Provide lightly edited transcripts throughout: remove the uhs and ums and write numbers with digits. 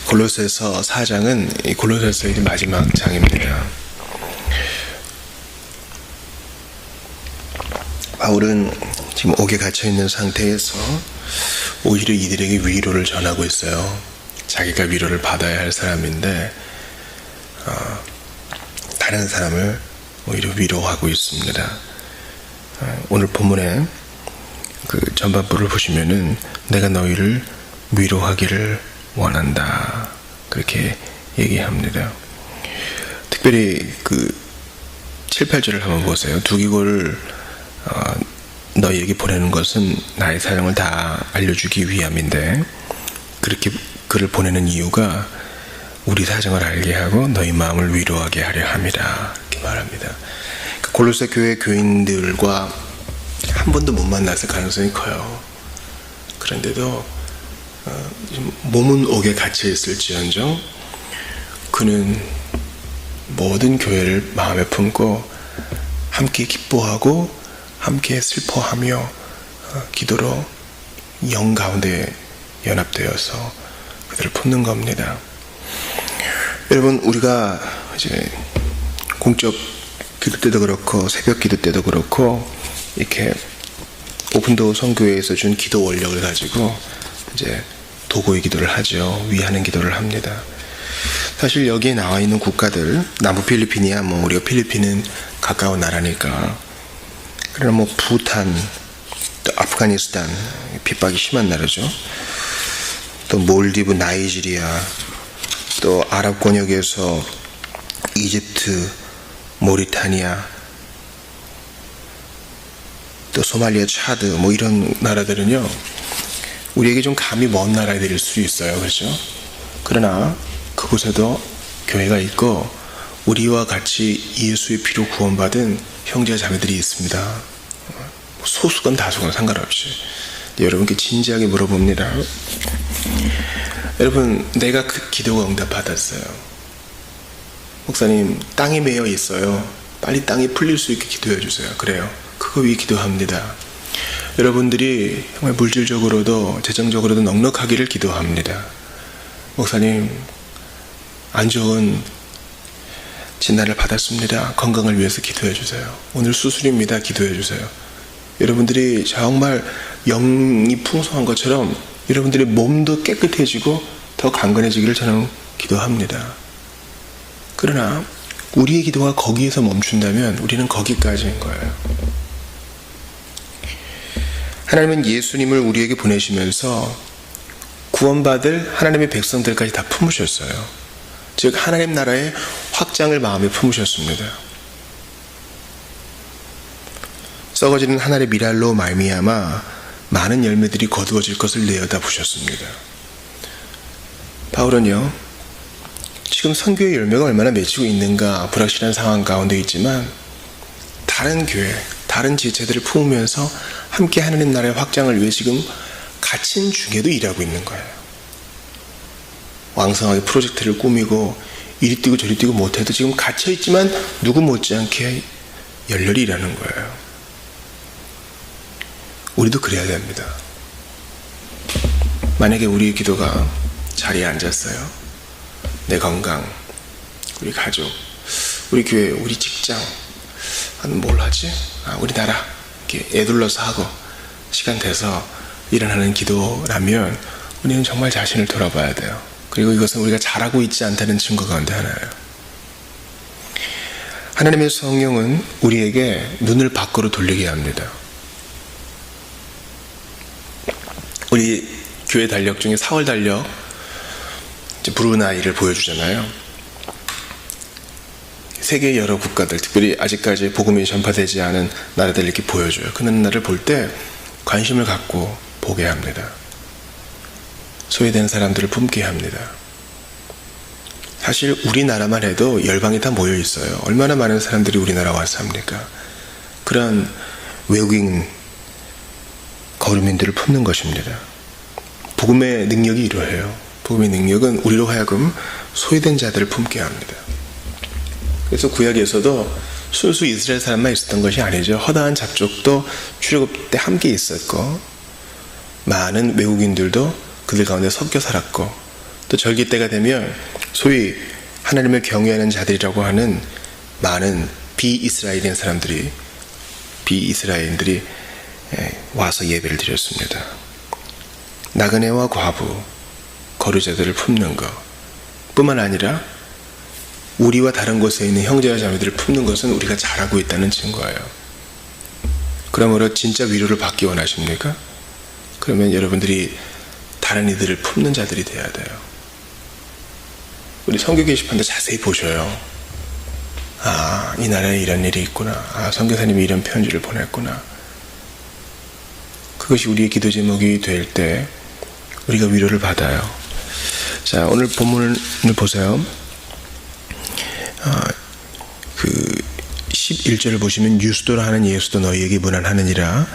골로새서 4장은 이 골로새서의 마지막 장입니다. 바울은 지금 옥에 갇혀있는 상태에서 오히려 이들에게 위로를 전하고 있어요. 자기가 위로를 받아야 할 사람인데 다른 사람을 오히려 위로하고 있습니다. 오늘 본문에 그 전반부를 보시면은 내가 너희를 위로하기를 원한다 그렇게 얘기합니다. 특별히 그 7, 8절을 한번 보세요. 두기고를 너희에게 보내는 것은 나의 사정을 다 알려주기 위함인데 그렇게 그를 보내는 이유가 우리 사정을 알게 하고 너희 마음을 위로하게 하려 함이라 이렇게 말합니다. 골로새 교회 교인들과 한 번도 못 만났을 가능성이 커요. 그런데도 몸은 옥에 갇혀 있을지언정 그는 모든 교회를 마음에 품고 함께 기뻐하고 함께 슬퍼하며 기도로 영 가운데 연합되어서 그들을 품는 겁니다. 여러분, 우리가 이제 공적 기도 때도 그렇고 새벽 기도 때도 그렇고 이렇게 오픈도어 선교회에서 준 기도 원력을 가지고 이제 도고의 기도를 하죠. 위하는 기도를 합니다. 사실 여기에 나와 있는 국가들, 남부 필리핀이야 뭐 우리가 필리핀은 가까운 나라니까. 그러나 뭐 부탄, 또 아프가니스탄 핍박이 심한 나라죠. 또 몰디브, 나이지리아, 또 아랍 권역에서 이집트, 모리타니아, 또 소말리아, 차드 뭐 이런 나라들은요 우리에게 좀 감이 먼 나라들일 수 있어요. 그렇죠? 그러나 그곳에도 교회가 있고 우리와 같이 예수의 피로 구원받은 형제 자매들이 있습니다. 소수건 다수건 상관없이. 여러분께 진지하게 물어봅니다. 여러분, 내가 그 기도가 응답받았어요. 목사님, 땅이 메여 있어요. 빨리 땅이 풀릴 수 있게 기도해 주세요. 그래요. 그거 위해 기도합니다. 여러분들이 정말 물질적으로도 재정적으로도 넉넉하기를 기도합니다. 목사님, 안 좋은 진단을 받았습니다. 건강을 위해서 기도해 주세요. 오늘 수술입니다. 기도해 주세요. 여러분들이 정말 영이 풍성한 것처럼 여러분들의 몸도 깨끗해지고 더 강건해지기를 저는 기도합니다. 그러나 우리의 기도가 거기에서 멈춘다면 우리는 거기까지인 거예요. 하나님은 예수님을 우리에게 보내시면서 구원받을 하나님의 백성들까지 다 품으셨어요. 즉 하나님 나라의 확장을 마음에 품으셨습니다. 썩어지는 하늘의 미랄로 말미암아 많은 열매들이 거두어질 것을 내어다 보셨습니다. 바울은요 지금 선교의 열매가 얼마나 맺히고 있는가 불확실한 상황 가운데 있지만 다른 교회, 다른 지체들을 품으면서 함께 하나님 나라의 확장을 위해 지금 갇힌 중에도 일하고 있는 거예요. 왕성하게 프로젝트를 꾸미고 이리 뛰고 저리 뛰고 못해도 지금 갇혀있지만 누구 못지않게 열렬히 일하는 거예요. 우리도 그래야 됩니다. 만약에 우리의 기도가 자리에 앉았어요. 내 건강, 우리 가족, 우리 교회, 우리 직장, 뭘 하지? 우리 나라 이렇게 애둘러서 하고 시간 돼서 일어나는 기도라면 우리는 정말 자신을 돌아봐야 돼요. 그리고 이것은 우리가 잘하고 있지 않다는 증거 가운데 하나예요. 하나님의 성령은 우리에게 눈을 밖으로 돌리게 합니다. 우리 교회 달력 중에 4월 달력 브루나이를 보여주잖아요. 세계 여러 국가들, 특별히 아직까지 복음이 전파되지 않은 나라들 이렇게 보여줘요. 그 나라를 볼 때 관심을 갖고 보게 합니다. 소외된 사람들을 품게 합니다. 사실 우리나라만 해도 열방이 다 모여 있어요. 얼마나 많은 사람들이 우리나라 와서 삽니까? 그런 외국인 거류민들을 품는 것입니다. 복음의 능력이 이러해요. 복음의 능력은 우리로 하여금 소외된 자들을 품게 합니다. 그래서 구약에서도 순수 이스라엘 사람만 있었던 것이 아니죠. 허다한 잡족도 출애굽 때 함께 있었고 많은 외국인들도 그들 가운데 섞여 살았고 또 절기 때가 되면 소위 하나님을 경외하는 자들이라고 하는 많은 비이스라엘인들이 와서 예배를 드렸습니다. 나그네와 과부, 거류자들을 품는 것 뿐만 아니라 우리와 다른 곳에 있는 형제와 자매들을 품는 것은 우리가 잘하고 있다는 증거예요. 그러므로 진짜 위로를 받기 원하십니까? 그러면 여러분들이 다른 이들을 품는 자들이 돼야 돼요. 우리 선교 게시판도 자세히 보셔요. 아, 이 나라에 이런 일이 있구나. 아, 선교사님이 이런 편지를 보냈구나. 그것이 우리의 기도 제목이 될 때 우리가 위로를 받아요. 자, 오늘 본문을 보세요. 11절을 보시면 유스도라 하는 예수도 너희에게 문안하느니라.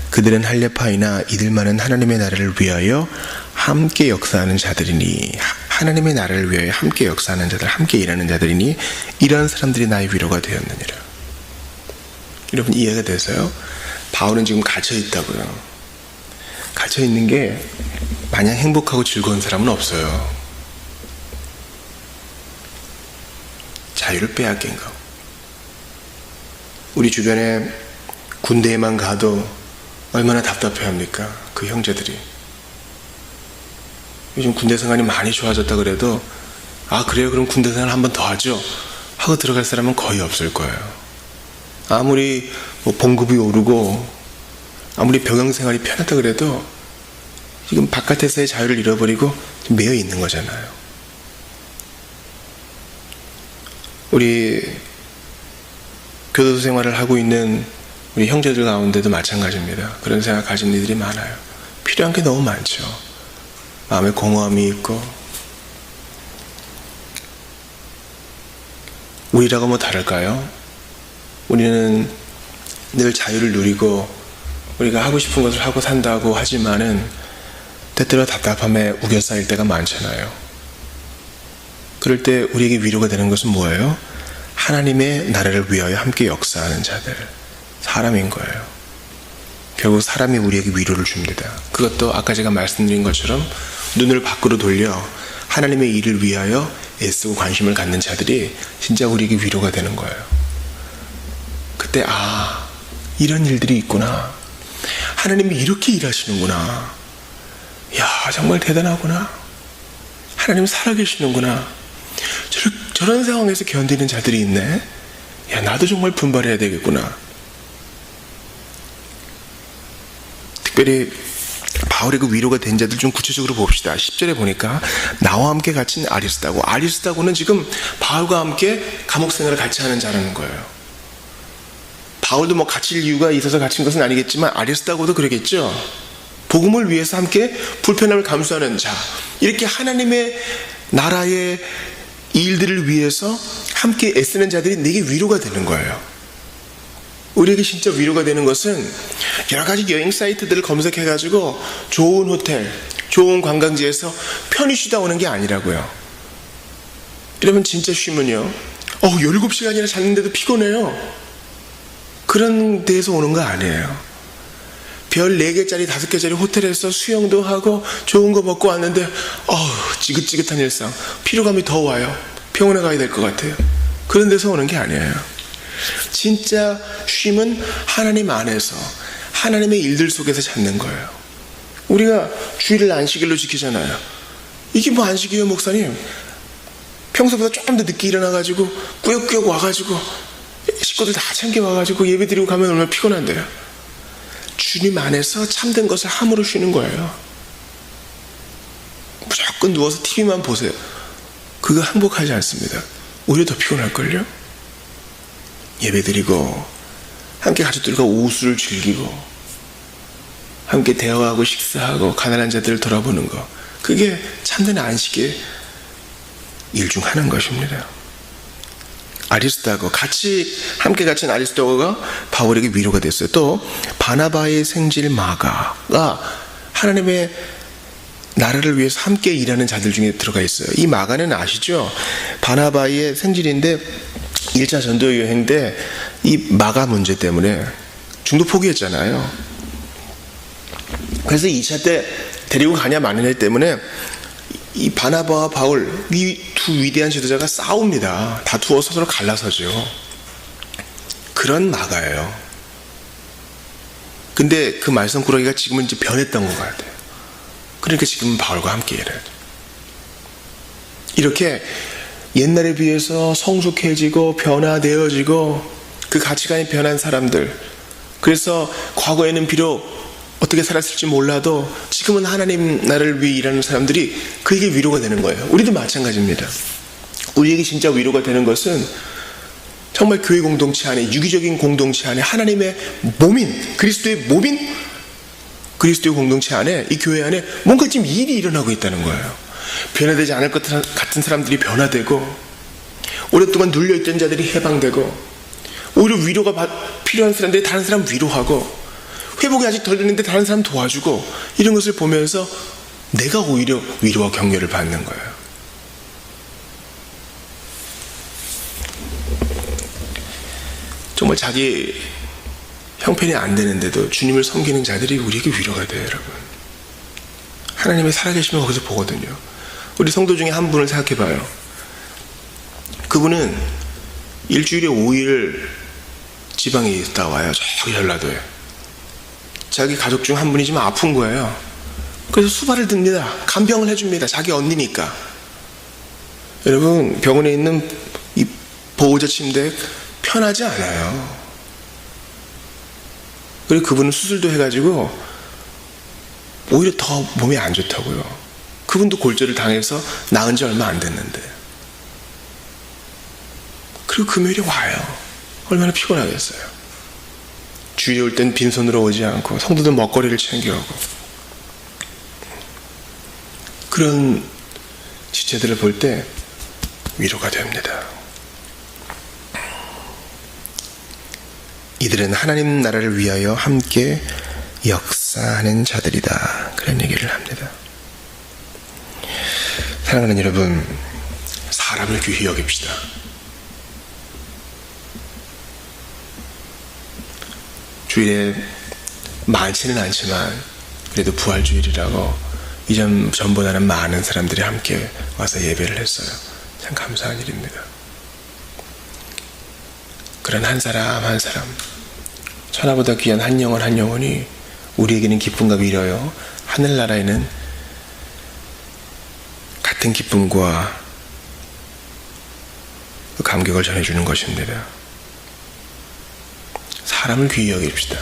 그들은 할례파이나 이들만은 하나님의 나라를 위하여 함께 역사하는 자들이니, 하나님의 나라를 위하여 함께 역사하는 자들, 함께 일하는 자들이니 이러한 사람들이 나의 위로가 되었느니라. 여러분 이해가 되세요? 바울은 지금 갇혀 있다고요. 갇혀 있는 게 마냥 행복하고 즐거운 사람은 없어요. 자유를 빼앗긴 거. 우리 주변에 군대에만 가도 얼마나 답답해합니까? 그 형제들이. 요즘 군대 생활이 많이 좋아졌다 그래도 아 그래요? 그럼 군대 생활 한 번 더 하죠? 하고 들어갈 사람은 거의 없을 거예요. 아무리 봉급이 오르고 아무리 병영 생활이 편하다 그래도 지금 바깥에서의 자유를 잃어버리고 매여 있는 거잖아요. 우리 교도소 생활을 하고 있는 우리 형제들 가운데도 마찬가지입니다. 그런 생각 가진 이들이 많아요. 필요한 게 너무 많죠. 마음에 공허함이 있고. 우리라고 뭐 다를까요? 우리는 늘 자유를 누리고 우리가 하고 싶은 것을 하고 산다고 하지만은 때때로 답답함에 우겨싸일 때가 많잖아요. 그럴 때 우리에게 위로가 되는 것은 뭐예요? 하나님의 나라를 위하여 함께 역사하는 자들, 사람인 거예요. 결국 사람이 우리에게 위로를 줍니다. 그것도 아까 제가 말씀드린 것처럼 눈을 밖으로 돌려 하나님의 일을 위하여 애쓰고 관심을 갖는 자들이 진짜 우리에게 위로가 되는 거예요. 그때 아, 이런 일들이 있구나. 하나님이 이렇게 일하시는구나. 야, 정말 대단하구나. 하나님 살아계시는구나. 저런 상황에서 견디는 자들이 있네. 야, 나도 정말 분발해야 되겠구나. 특별히 바울의 그 위로가 된 자들 좀 구체적으로 봅시다. 10절에 보니까 나와 함께 갇힌 아리스다고는 지금 바울과 함께 감옥 생활을 같이 하는 자라는 거예요. 바울도 뭐 갇힐 이유가 있어서 갇힌 것은 아니겠지만 아리스다고도 그러겠죠. 복음을 위해서 함께 불편함을 감수하는 자, 이렇게 하나님의 나라의 일들을 위해서 함께 애쓰는 자들이 내게 위로가 되는 거예요. 우리에게 진짜 위로가 되는 것은 여러 가지 여행 사이트들을 검색해가지고 좋은 호텔, 좋은 관광지에서 편히 쉬다 오는 게 아니라고요. 여러분 진짜 쉬면요 17시간이나 잤는데도 피곤해요. 그런 데에서 오는 거 아니에요. 별 4개짜리 5개짜리 호텔에서 수영도 하고 좋은 거 먹고 왔는데 지긋지긋한 일상, 피로감이 더 와요. 병원에 가야 될 것 같아요. 그런 데서 오는 게 아니에요. 진짜 쉼은 하나님 안에서 하나님의 일들 속에서 찾는 거예요. 우리가 주일을 안식일로 지키잖아요. 이게 뭐 안식이에요, 목사님? 평소보다 조금 더 늦게 일어나가지고 꾸역꾸역 와가지고 식구들 다 챙겨와가지고 예배 드리고 가면 얼마나 피곤한데요. 주님 안에서 참된 것을 함으로 쉬는 거예요. 무조건 누워서 TV만 보세요. 그거 행복하지 않습니다. 오히려 더 피곤할걸요? 예배드리고 함께 가족들과 오후를 즐기고 함께 대화하고 식사하고 가난한 자들을 돌아보는 거, 그게 참된 안식의 일 중 하나인 것입니다. 아리스다고 같이 함께 갇힌 아리스다고가 바울에게 위로가 됐어요. 또 바나바의 생질 마가가 하나님의 나라를 위해서 함께 일하는 자들 중에 들어가 있어요. 이 마가는 아시죠? 바나바의 생질인데 1차 전도 여행 때 이 마가 문제 때문에 중도 포기했잖아요. 그래서 2차 때 데리고 가냐 마느냐 때문에 이 바나바와 바울, 이 두 위대한 지도자가 싸웁니다. 다투어서 서로 갈라서죠. 그런 마가예요. 근데 그 말썽꾸러기가 지금은 이제 변했던 것 같아요. 그러니까 지금은 바울과 함께 일해요. 이렇게 옛날에 비해서 성숙해지고 변화되어지고 그 가치관이 변한 사람들, 그래서 과거에는 비록 어떻게 살았을지 몰라도 지금은 하나님 나라를 위해 일하는 사람들이 그에게 위로가 되는 거예요. 우리도 마찬가지입니다. 우리에게 진짜 위로가 되는 것은 정말 교회 공동체 안에, 유기적인 공동체 안에 하나님의 몸인, 그리스도의 몸인 그리스도의 공동체 안에, 이 교회 안에 뭔가 지금 일이 일어나고 있다는 거예요. 변화되지 않을 것 같은 사람들이 변화되고, 오랫동안 눌려있던 자들이 해방되고, 오히려 위로가 필요한 사람들이 다른 사람 위로하고, 회복이 아직 덜 됐는데 다른 사람 도와주고, 이런 것을 보면서 내가 오히려 위로와 격려를 받는 거예요. 정말 자기 형편이 안 되는데도 주님을 섬기는 자들이 우리에게 위로가 돼요, 여러분. 하나님의 살아계심을 거기서 보거든요. 우리 성도 중에 한 분을 생각해 봐요. 그분은 일주일에 5일 지방에 있다 와요. 저기 전라도에. 자기 가족 중 한 분이지만 아픈 거예요. 그래서 수발을 듭니다. 간병을 해줍니다. 자기 언니니까. 여러분, 병원에 있는 이 보호자 침대 편하지 않아요. 그리고 그분은 수술도 해가지고 오히려 더 몸이 안 좋다고요. 그분도 골절을 당해서 나은 지 얼마 안 됐는데. 그리고 금요일에 와요. 얼마나 피곤하겠어요. 주일에 올 땐 빈손으로 오지 않고 성도들 먹거리를 챙겨오고. 그런 지체들을 볼 때 위로가 됩니다. 이들은 하나님 나라를 위하여 함께 역사하는 자들이다. 그런 얘기를 합니다. 사랑하는 여러분, 사람을 귀히 여깁시다. 주일에 많지는 않지만 그래도 부활주일이라고 이전보다는 많은 사람들이 함께 와서 예배를 했어요. 참 감사한 일입니다. 그런 한 사람 한 사람, 천하보다 귀한 한 영혼 한 영혼이 우리에게는 기쁨과 위로요, 하늘나라에는 같은 기쁨과 감격을 전해주는 것입니다. 사람을 귀히 여깁시다.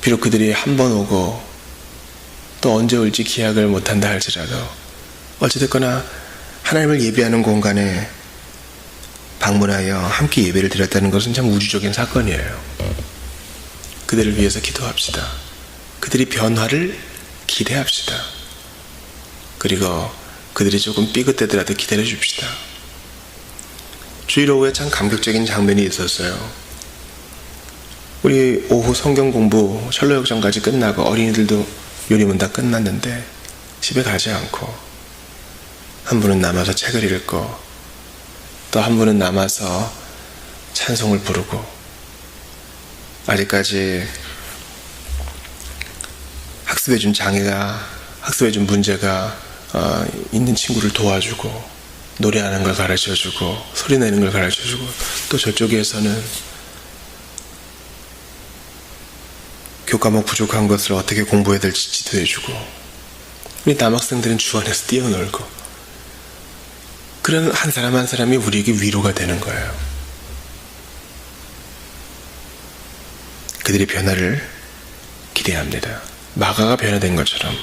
비록 그들이 한 번 오고 또 언제 올지 기약을 못한다 할지라도 어찌됐거나 하나님을 예배하는 공간에 방문하여 함께 예배를 드렸다는 것은 참 우주적인 사건이에요. 그들을 위해서 기도합시다. 그들이 변화를 기대합시다. 그리고 그들이 조금 삐끗대더라도 기다려 줍시다. 주일 오후에 참 감격적인 장면이 있었어요. 우리 오후 성경 공부 철로역전까지 끝나고 어린이들도 요리문 다 끝났는데 집에 가지 않고 한 분은 남아서 책을 읽고 또 한 분은 남아서 찬송을 부르고 아직까지 학습해준 학습해준 문제가 있는 친구를 도와주고 노래하는 걸 가르쳐주고 소리 내는 걸 가르쳐주고 또 저쪽에서는 교과목 부족한 것을 어떻게 공부해야 될지 지도해주고 우리 남학생들은 주 안에서 뛰어놀고 그런 한 사람 한 사람이 우리에게 위로가 되는 거예요. 그들의 변화를 기대합니다. 마가가 변화된 것처럼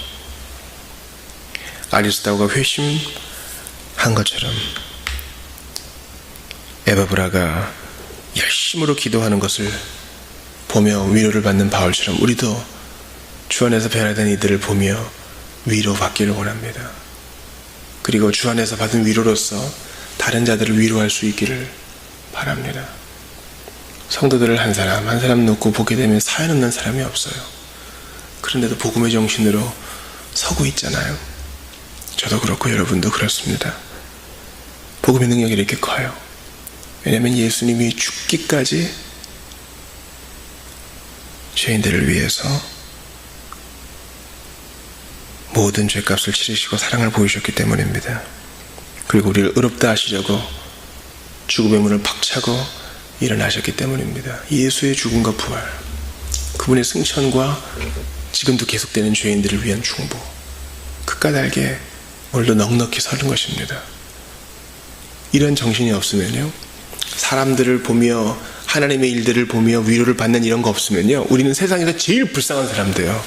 아리스다고가 회심한 것처럼 에바브라가 열심으로 기도하는 것을 보며 위로를 받는 바울처럼 우리도 주 안에서 변화된 이들을 보며 위로받기를 원합니다. 그리고 주 안에서 받은 위로로서 다른 자들을 위로할 수 있기를 바랍니다. 성도들을 한 사람 한 사람 놓고 보게 되면 사연 없는 사람이 없어요. 그런데도 복음의 정신으로 서고 있잖아요. 저도 그렇고 여러분도 그렇습니다. 복음의 능력이 이렇게 커요. 왜냐하면 예수님이 죽기까지 죄인들을 위해서 모든 죄값을 치르시고 사랑을 보이셨기 때문입니다. 그리고 우리를 의롭다 하시려고 죽음의 문을 박차고 일어나셨기 때문입니다. 예수의 죽음과 부활, 그분의 승천과 지금도 계속되는 죄인들을 위한 중보, 끝까닭에 오늘도 넉넉히 서는 것입니다. 이런 정신이 없으면요, 사람들을 보며 하나님의 일들을 보며 위로를 받는 이런 거 없으면요, 우리는 세상에서 제일 불쌍한 사람 돼요.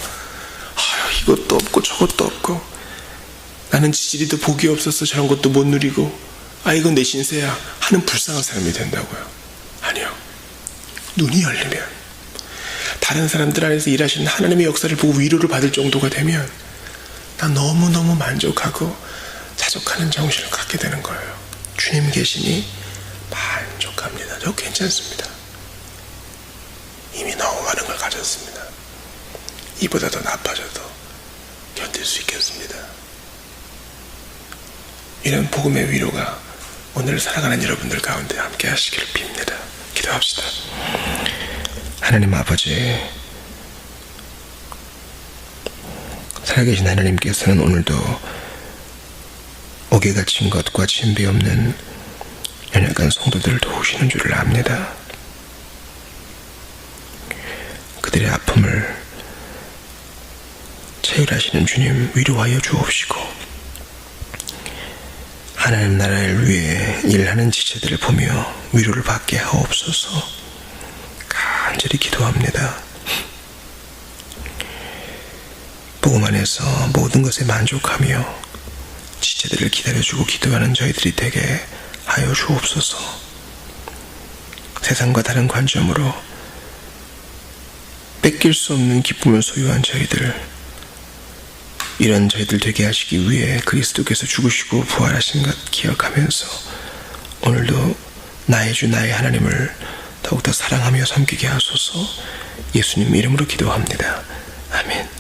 아유, 이것도 없고 저것도 없고, 나는 지지리도 복이 없어서 저런 것도 못 누리고, 아, 이건 내 신세야 하는 불쌍한 사람이 된다고요. 아니요, 눈이 열리면, 다른 사람들 안에서 일하시는 하나님의 역사를 보고 위로를 받을 정도가 되면 나 너무너무 만족하고 자족하는 정신을 갖게 되는 거예요. 주님 계시니 만족합니다. 저 괜찮습니다. 이미 너무 많은 걸 가졌습니다. 이보다 더 나빠져도 견딜 수 있겠습니다. 이런 복음의 위로가 오늘 살아가는 여러분들 가운데 함께 하시기를 빕니다. 기도합시다. 하나님 아버지, 살아계신 하나님께서는 오늘도 옥에 갇힌 것과 진비 없는 연약한 성도들을 도우시는 줄을 압니다. 그들의 아픔을 체휼하시는 주님, 위로하여 주옵시고, 하나님 나라를 위해 일하는 지체들을 보며 위로를 받게 하옵소서. 간절히 기도합니다. 복음 안에서 모든 것에 만족하며 지체들을 기다려주고 기도하는 저희들이 되게 하여 주옵소서. 세상과 다른 관점으로 뺏길 수 없는 기쁨을 소유한 저희들, 이런 저희들 되게 하시기 위해 그리스도께서 죽으시고 부활하신 것 기억하면서 오늘도 나의 주 나의 하나님을 더욱더 사랑하며 섬기게 하소서. 예수님 이름으로 기도합니다. 아멘.